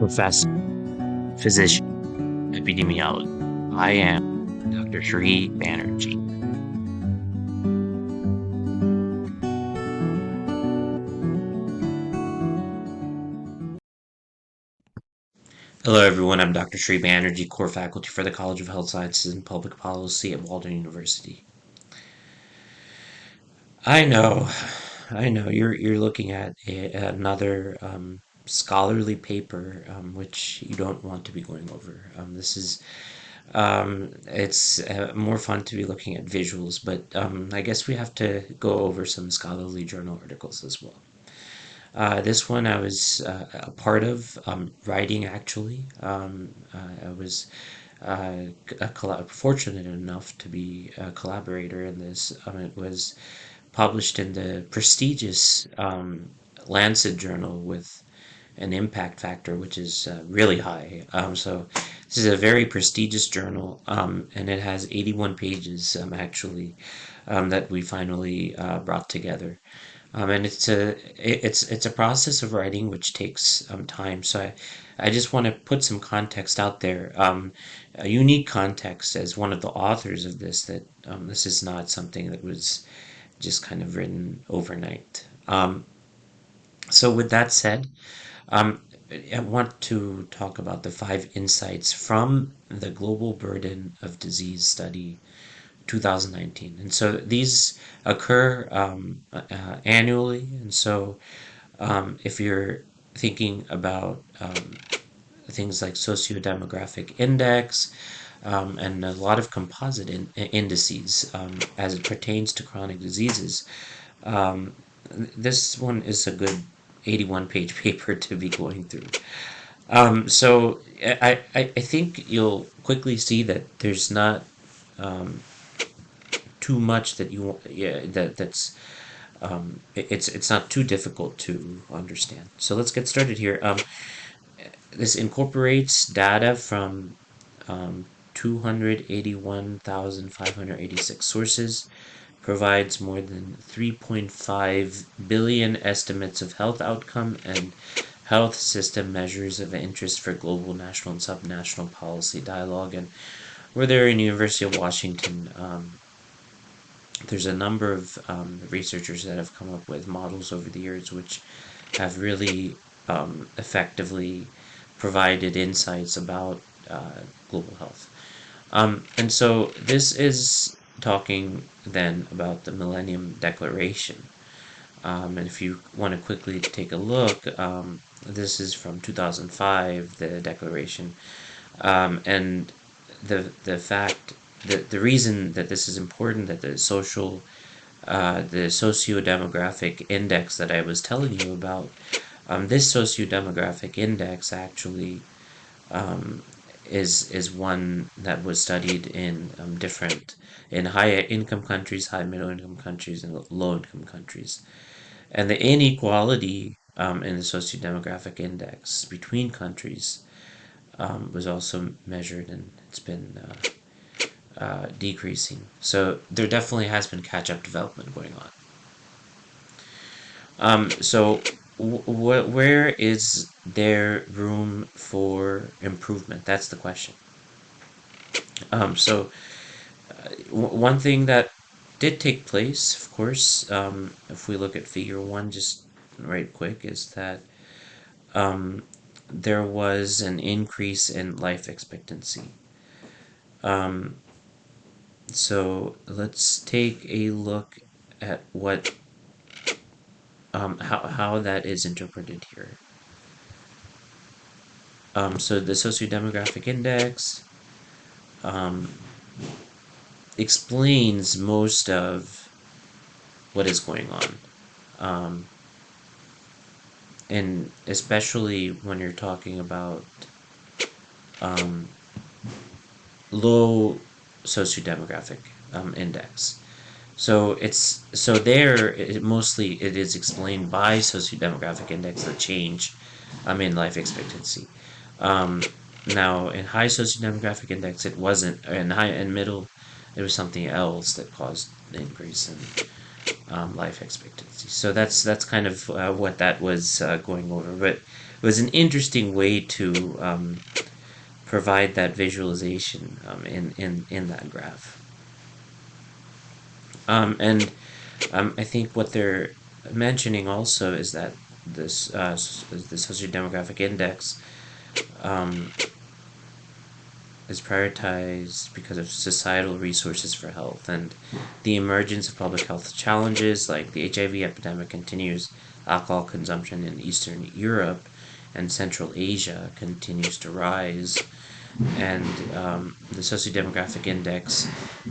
professor, physician, epidemiologist. I am Dr. Sri Banerjee. Hello, everyone. I'm Dr. Sri Banerjee, core faculty for the College of Health Sciences and Public Policy at Walden University. I know, I know. You're looking at another scholarly paper, which you don't want to be going over. It's more fun to be looking at visuals, but I guess we have to go over some scholarly journal articles as well. This one I was a part of writing actually. I was fortunate enough to be a collaborator in this. It was published in the prestigious Lancet journal with an impact factor which is really high. So this is a very prestigious journal, and it has 81 pages actually that we finally brought together. And it's a process of writing which takes time. So I just want to put some context out there, a unique context as one of the authors of this, that this is not something that was just kind of written overnight. So with that said, um, I want to talk about the 5 insights from the Global Burden of Disease Study 2019. And so these occur annually. And so if you're thinking about things like sociodemographic index and a lot of composite indices as it pertains to chronic diseases, um, this one is a good 81-page paper to be going through. So I think you'll quickly see that there's not um, too much that that's it's not too difficult to understand. So let's get started here. This incorporates data from 281,586 sources, provides more than 3.5 billion estimates of health outcome and health system measures of interest for global, national, and subnational policy dialogue. And we're there in University of Washington. There's a number of researchers that have come up with models over the years which have really effectively provided insights about global health. And so this is talking then about the Millennium Declaration. And if you want to quickly take a look, this is from 2005, the declaration, and the fact that the reason that this is important, that the socio-demographic index that I was telling you about, this socio-demographic index actually um, is one that was studied in in high income countries, high middle income countries, and low income countries, and the inequality in the socio-demographic index between countries was also measured, and it's been decreasing. So there definitely has been catch-up development going on. So where is there room for improvement? That's the question. So one thing that did take place, of course, if we look at figure one just right quick, is that um, there was an increase in life expectancy. Um, so let's take a look at how that is interpreted here. So the socio-demographic index um, explains most of what is going on. Um, and especially when you're talking about um, low socio-demographic index. So mostly it is explained by socio-demographic index, the change in life expectancy. Um, Now in high socio-demographic index it wasn't, in high and middle it was something else that caused the increase in life expectancy. So that's kind of what that was going over. But was an interesting way to provide that visualization in that graph. And I think what they're mentioning also is that the sociodemographic index um, is prioritized because of societal resources for health, and the emergence of public health challenges like the HIV epidemic continues, alcohol consumption in Eastern Europe and Central Asia continues to rise, and the sociodemographic index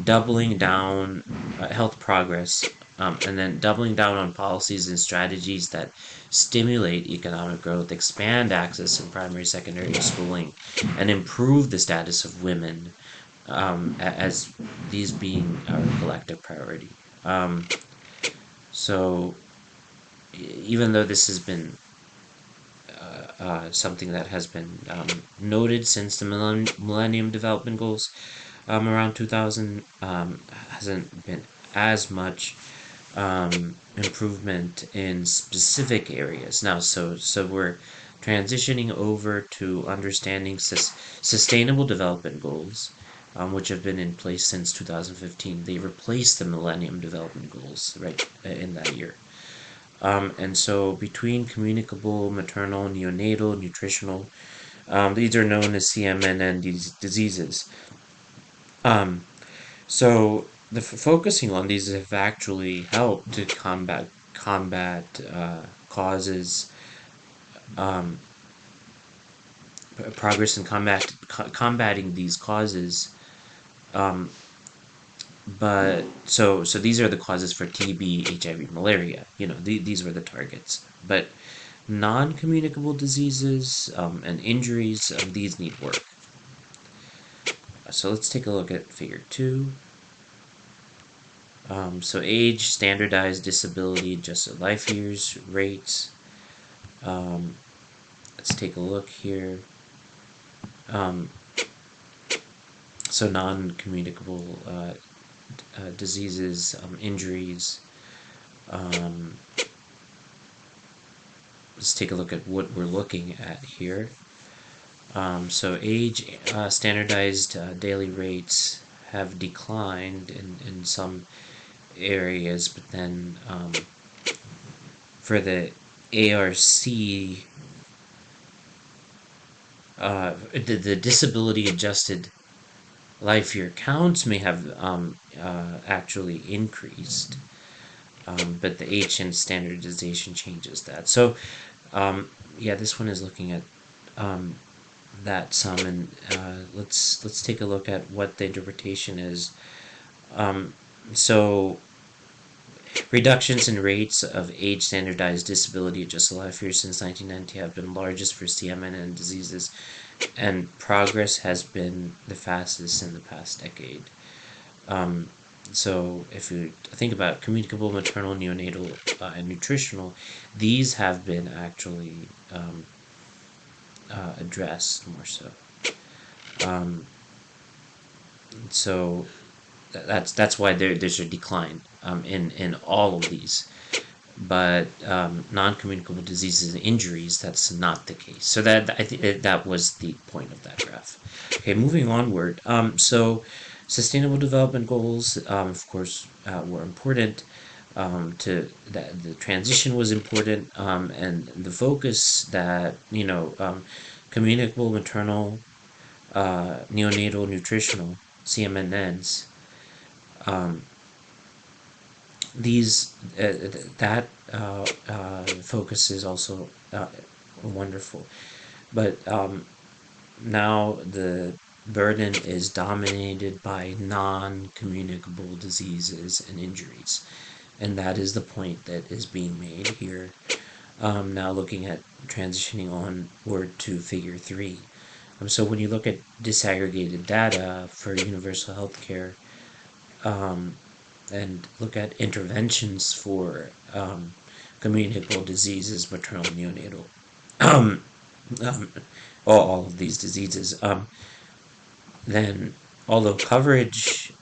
doubling down health progress, and then doubling down on policies and strategies that stimulate economic growth, expand access in primary secondary schooling, and improve the status of women, as these being our collective priority. So even though this has been something that has been noted since the Millennium Development Goals around 2000, hasn't been as much improvement in specific areas now. So we're transitioning over to understanding sustainable development goals, which have been in place since 2015. They replaced the Millennium Development Goals right in that year. And so between communicable, maternal, neonatal, nutritional, these are known as CMNN diseases. Um, so focusing on these have actually helped to combat causes, um, progress in combating these causes. Um, but these are the causes for TB, HIV, malaria. These were the targets. But non-communicable diseases and injuries, these need work. So let's take a look at figure 2. So age, standardized disability, adjusted life years, rates. Let's take a look here. So non-communicable diseases, injuries. Let's take a look at what we're looking at here. So age, standardized daily rates have declined in some areas, but then for the ARC, the disability adjusted life year counts may have actually increased, but the HN standardization changes that. So yeah, this one is looking at that some, and let's take a look at what the interpretation is. So reductions in rates of age standardized disability adjusted life years since 1990 have been largest for CMNN diseases, and progress has been the fastest in the past decade. So if you think about communicable, maternal, neonatal, and nutritional, these have been actually addressed more so. So that's why there's a decline in all of these. But non-communicable diseases and injuries, that's not the case. So that I think that was the point of that graph. Okay, moving onward. So sustainable development goals, of course, were important. To that, the transition was important, and the focus that communicable, maternal, neonatal, nutritional CMNNs. These that focus is also wonderful, but now the burden is dominated by non-communicable diseases and injuries, and that is the point that is being made here. Now looking at transitioning onward to figure 3. So when you look at disaggregated data for universal health care, and look at interventions for communicable diseases, maternal, neonatal, um, um, all of these diseases, then although coverage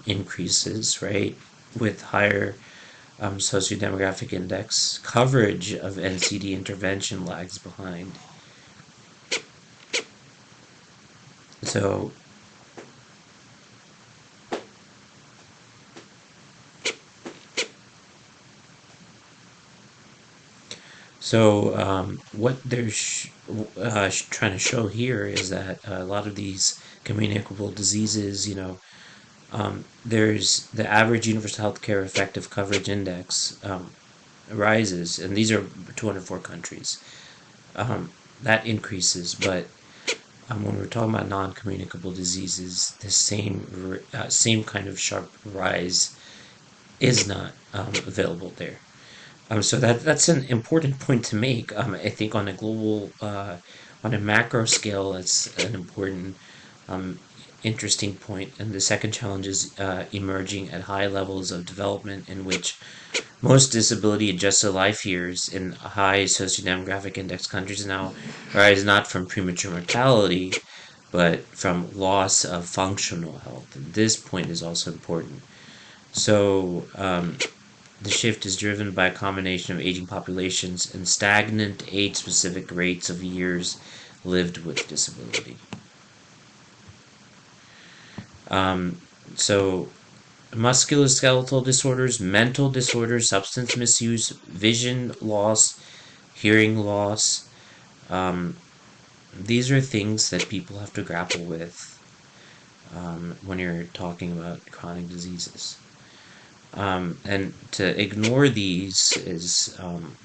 increases, right, with higher sociodemographic index, coverage of NCD intervention lags behind. So, what they're trying to show here is that a lot of these communicable diseases, there's the average universal healthcare effective coverage index rises, and these are 204 countries. Um, that increases, but when we're talking about non-communicable diseases, the same kind of sharp rise is not available there. So that's an important point to make. I think on a global, on a macro scale, that's an important, um, interesting point. And the second challenge is emerging at high levels of development, in which most disability-adjusted life years in high sociodemographic index countries now arise not from premature mortality, but from loss of functional health. And this point is also important. So, the shift is driven by a combination of aging populations and stagnant age-specific rates of years lived with disability. Um, so, musculoskeletal disorders, mental disorders, substance misuse, vision loss, hearing loss. Um, these are things that people have to grapple with when you're talking about chronic diseases. And to ignore these is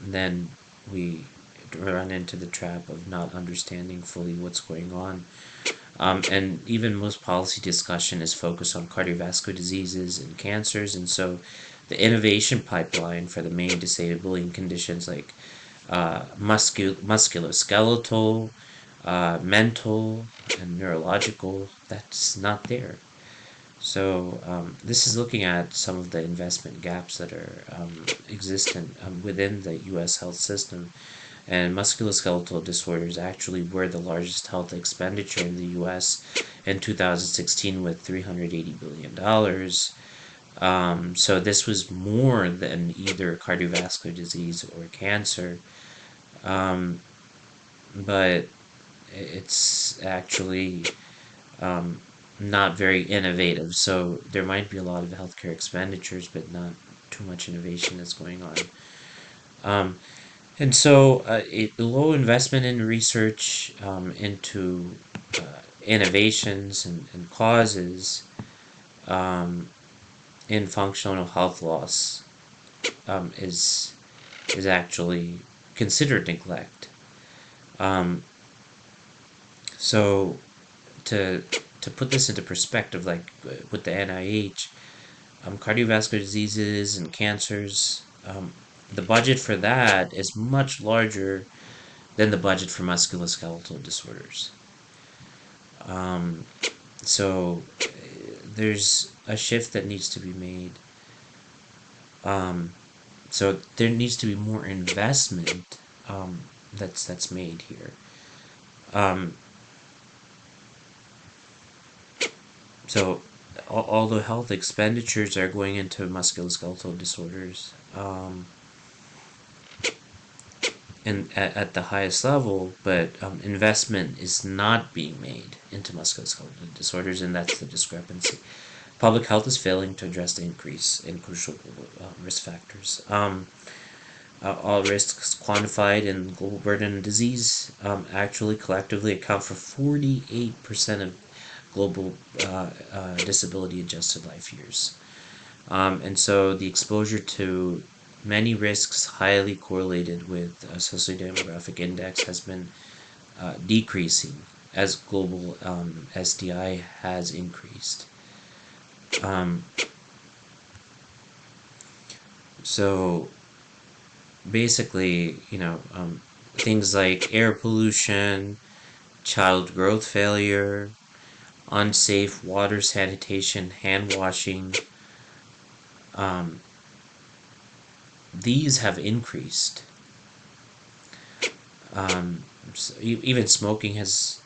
then we run into the trap of not understanding fully what's going on. And even most policy discussion is focused on cardiovascular diseases and cancers, and so the innovation pipeline for the main disabling conditions like musculoskeletal, mental, and neurological, that's not there. So this is looking at some of the investment gaps that are existent within the U.S. health system, and musculoskeletal disorders actually were the largest health expenditure in the U.S. in 2016 with $380 billion. So this was more than either cardiovascular disease or cancer, um, but it's actually um, not very innovative. So there might be a lot of healthcare expenditures, but not too much innovation that's going on. Um, and so low investment in research into innovations and causes um, in functional health loss um, is is actually considered neglect. Um, so to to put this into perspective, like with the NIH, cardiovascular diseases and cancers, the budget for that is much larger than the budget for musculoskeletal disorders. Um, so there's a shift that needs to be made. Um, so there needs to be more investment that's made here. Um, so all the health expenditures are going into musculoskeletal disorders. And at the highest level, but investment is not being made into musculoskeletal disorders, and that's the discrepancy. Public health is failing to address the increase in crucial risk factors. All risks quantified in global burden of disease actually collectively account for 48% of global disability adjusted life years. And so the exposure to many risks highly correlated with a sociodemographic index has been decreasing as global SDI has increased. Um, so basically, things like air pollution, child growth failure, unsafe water sanitation, hand washing, um, these have increased. So even smoking has,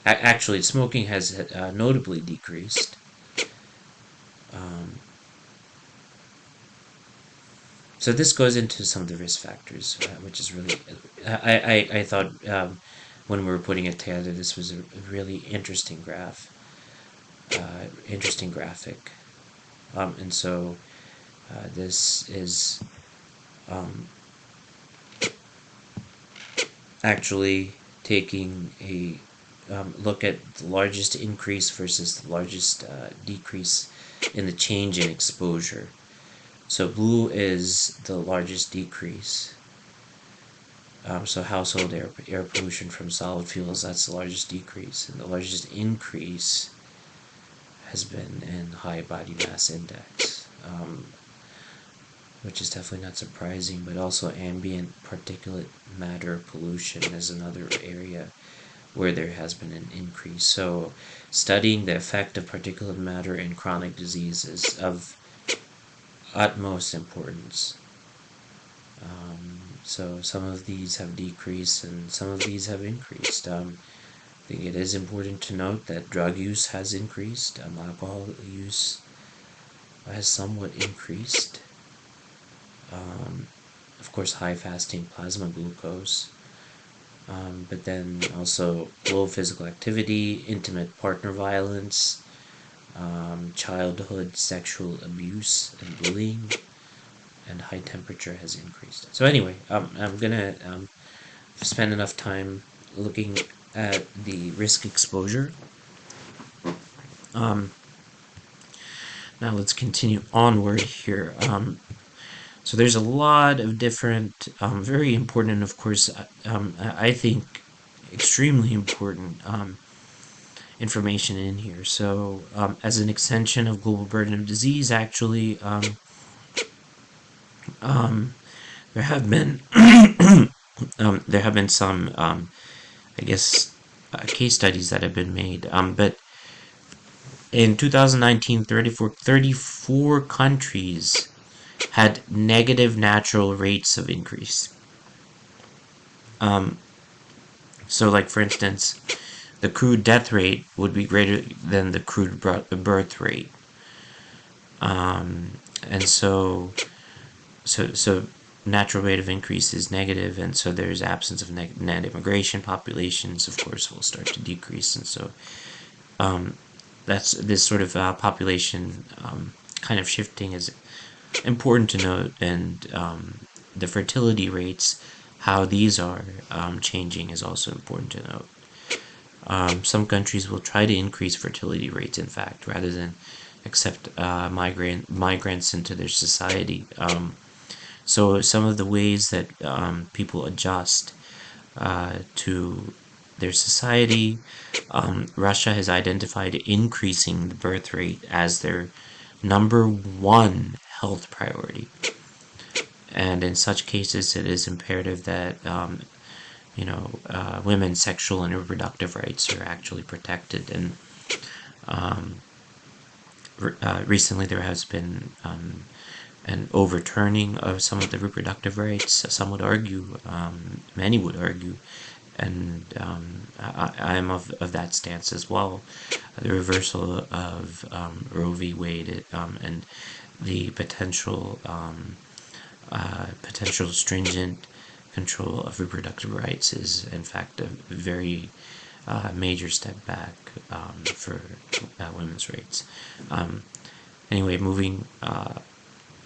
actually, smoking has notably decreased. Um, so this goes into some of the risk factors, which is really, I thought when we were putting it together, this was a really interesting interesting graphic. And so this is actually taking a look at the largest increase versus the largest decrease in the change in exposure. So blue is the largest decrease. So household air pollution from solid fuels, that's the largest decrease. And the largest increase has been in high body mass index, which is definitely not surprising, but also ambient particulate matter pollution is another area where there has been an increase. So studying the effect of particulate matter in chronic disease is of utmost importance. So some of these have decreased and some of these have increased. I think it is important to note that drug use has increased, alcohol use has somewhat increased. Of course, high fasting plasma glucose, but then also low physical activity, intimate partner violence, childhood sexual abuse and bullying, and high temperature has increased. So anyway, I'm gonna spend enough time looking at the risk exposure. Now let's continue onward here. So there's a lot of different, very important, and of course, I think extremely important information in here. So as an extension of global burden of disease, actually, there have been some, I guess, case studies that have been made. But in 2019, 34 countries had negative natural rates of increase. So, like for instance, the crude death rate would be greater than the crude birth rate, and so natural rate of increase is negative, and so there's absence of net immigration. Populations, of course, will start to decrease, and so that's this sort of population kind of shifting is important to note, and the fertility rates, how these are changing, is also important to note. Some countries will try to increase fertility rates, in fact, rather than accept migrants into their society. So some of the ways that people adjust to their society, Russia has identified increasing the birth rate as their number one health priority. And in such cases, it is imperative that women's sexual and reproductive rights are actually protected. And recently, there has been an overturning of some of the reproductive rights. Some would argue, many would argue, and I am of that stance as well. The reversal of Roe v. Wade and the potential stringent control of reproductive rights is, in fact, a very major step back for women's rights. Anyway, moving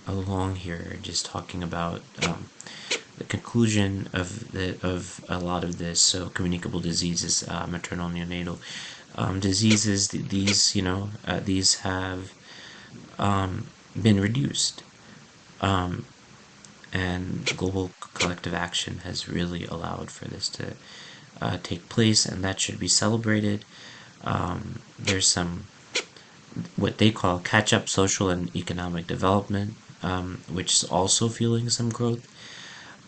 along here, just talking about the conclusion of a lot of this. So communicable diseases, maternal neonatal diseases, these have been reduced, and global collective action has really allowed for this to take place, and that should be celebrated. There's some what they call catch-up social and economic development, which is also fueling some growth.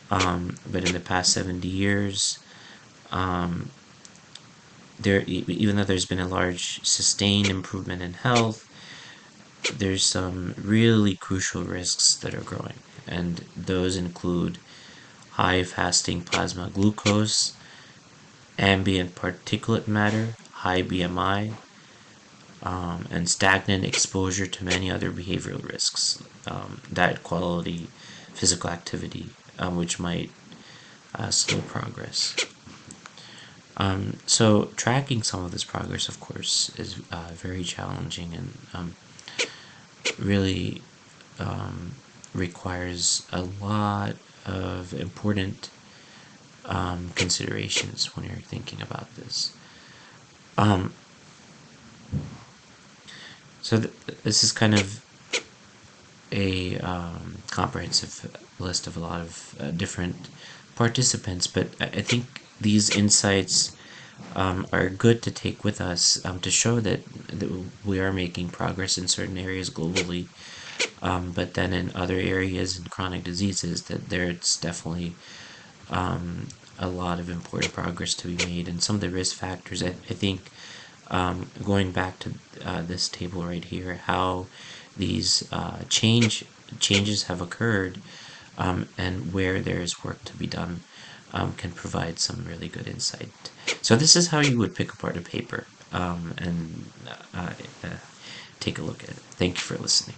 But in the past 70 years, even though there's been a large sustained improvement in health, there's some really crucial risks that are growing, and those include high fasting plasma glucose, ambient particulate matter, high BMI, and stagnant exposure to many other behavioral risks, diet quality, physical activity, which might slow progress. So tracking some of this progress, of course, is very challenging and really requires a lot of important considerations when you're thinking about this. Um, this is kind of a comprehensive list of a lot of different participants, but I think these insights are good to take with us to show that we are making progress in certain areas globally, but then in other areas in chronic diseases that there's definitely a lot of important progress to be made. And some of the risk factors, I think, going back to this table right here, how these changes have occurred and where there is work to be done can provide some really good insight. So this is how you would pick apart a paper and take a look at it. Thank you for listening.